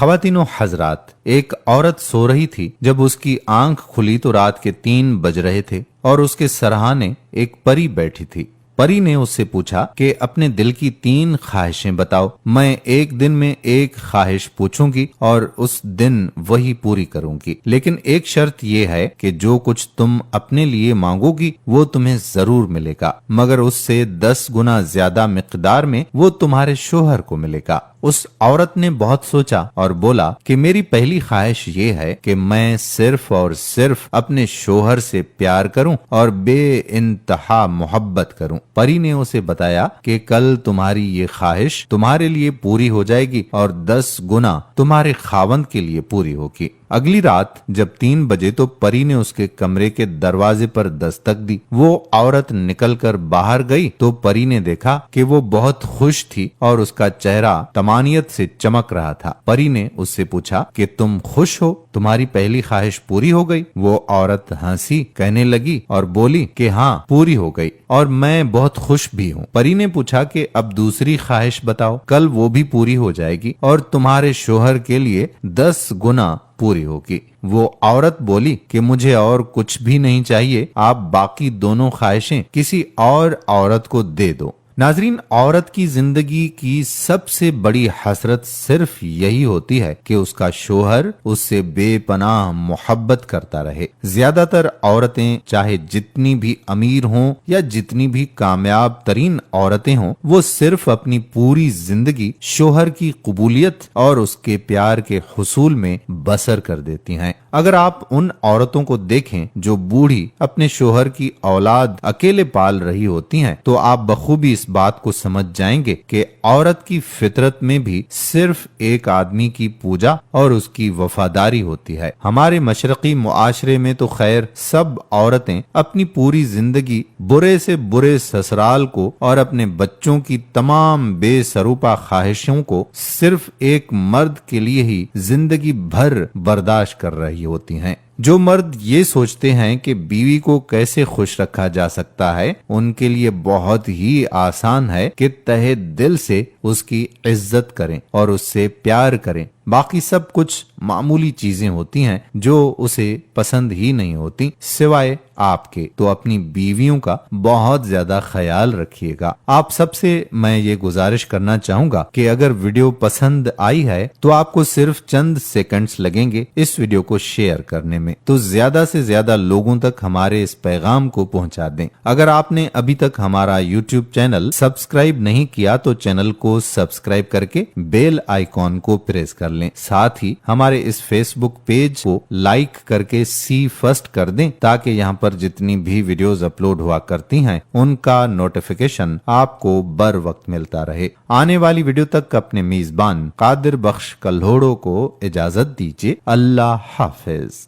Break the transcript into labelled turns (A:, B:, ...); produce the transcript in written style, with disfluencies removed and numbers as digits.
A: خواتین و حضرات، ایک عورت سو رہی تھی جب اس کی آنکھ کھلی تو رات کے 3 بج رہے تھے اور اس کے سرہانے ایک پری بیٹھی تھی۔ پری نے اس سے پوچھا کہ اپنے دل کی 3 خواہشیں بتاؤ، میں ایک دن میں ایک خواہش پوچھوں گی اور اس دن وہی پوری کروں گی، لیکن ایک شرط یہ ہے کہ جو کچھ تم اپنے لیے مانگو گی وہ تمہیں ضرور ملے گا، مگر اس سے 10 گنا زیادہ مقدار میں وہ تمہارے شوہر کو ملے گا۔ اس عورت نے بہت سوچا اور بولا کہ میری پہلی خواہش یہ ہے کہ میں صرف اور صرف اپنے شوہر سے پیار کروں اور بے انتہا محبت کروں۔ پری نے اسے بتایا کہ کل تمہاری یہ خواہش تمہارے لیے پوری ہو جائے گی اور 10 گنا تمہارے خاوند کے لیے پوری ہوگی۔ اگلی رات جب 3 بجے تو پری نے اس کے کمرے کے دروازے پر دستک دی۔ وہ عورت نکل کر باہر گئی تو پری نے دیکھا کہ وہ بہت خوش تھی اور اس کا چہرہ طمانینت سے چمک رہا تھا۔ پری نے اس سے پوچھا کہ تم خوش ہو، تمہاری پہلی خواہش پوری ہو گئی؟ وہ عورت ہنسی، کہنے لگی اور بولی کہ ہاں پوری ہو گئی اور میں بہت خوش بھی ہوں۔ پری نے پوچھا کہ اب دوسری خواہش بتاؤ، کل وہ بھی پوری ہو جائے گی اور تمہارے شوہر کے لیے 10 گنا پوری ہوگی۔ وہ عورت بولی کہ مجھے اور کچھ بھی نہیں چاہیے، آپ باقی دونوں خواہشیں کسی اور عورت کو دے دو۔ ناظرین، عورت کی زندگی کی سب سے بڑی حسرت صرف یہی ہوتی ہے کہ اس کا شوہر اس سے بے پناہ محبت کرتا رہے۔ زیادہ تر عورتیں چاہے جتنی بھی امیر ہوں یا جتنی بھی کامیاب ترین عورتیں ہوں، وہ صرف اپنی پوری زندگی شوہر کی قبولیت اور اس کے پیار کے حصول میں بسر کر دیتی ہیں۔ اگر آپ ان عورتوں کو دیکھیں جو بوڑھی اپنے شوہر کی اولاد اکیلے پال رہی ہوتی ہیں تو آپ بخوبی اس بات کو سمجھ جائیں گے کہ عورت کی فطرت میں بھی صرف ایک آدمی کی پوجا اور اس کی وفاداری ہوتی ہے۔ ہمارے مشرقی معاشرے میں تو خیر سب عورتیں اپنی پوری زندگی برے سے برے سسرال کو اور اپنے بچوں کی تمام بے سروپا خواہشوں کو صرف ایک مرد کے لیے ہی زندگی بھر برداشت کر رہی ہوتی ہیں۔ جو مرد یہ سوچتے ہیں کہ بیوی کو کیسے خوش رکھا جا سکتا ہے، ان کے لیے بہت ہی آسان ہے کہ تہہ دل سے اس کی عزت کریں اور اس سے پیار کریں۔ باقی سب کچھ معمولی چیزیں ہوتی ہیں جو اسے پسند ہی نہیں ہوتی سوائے آپ کے۔ تو اپنی بیویوں کا بہت زیادہ خیال رکھیے گا۔ آپ سب سے میں یہ گزارش کرنا چاہوں گا کہ اگر ویڈیو پسند آئی ہے تو آپ کو صرف چند سیکنڈز لگیں گے اس ویڈیو کو شیئر کرنے میں، تو زیادہ سے زیادہ لوگوں تک ہمارے اس پیغام کو پہنچا دیں۔ اگر آپ نے ابھی تک ہمارا یوٹیوب چینل سبسکرائب نہیں کیا تو چینل کو سبسکرائب کر کے بیل آئیکن کو پریس کر لیں، ساتھ ہی ہمارے اس فیس بک پیج کو لائک کر کے سی فرسٹ کر دیں تاکہ یہاں پر جتنی بھی ویڈیوز اپلوڈ ہوا کرتی ہیں ان کا نوٹیفیکیشن آپ کو بر وقت ملتا رہے۔ آنے والی ویڈیو تک اپنے میزبان قادر بخش کلہوڑو کو اجازت دیجیے۔ اللہ حافظ۔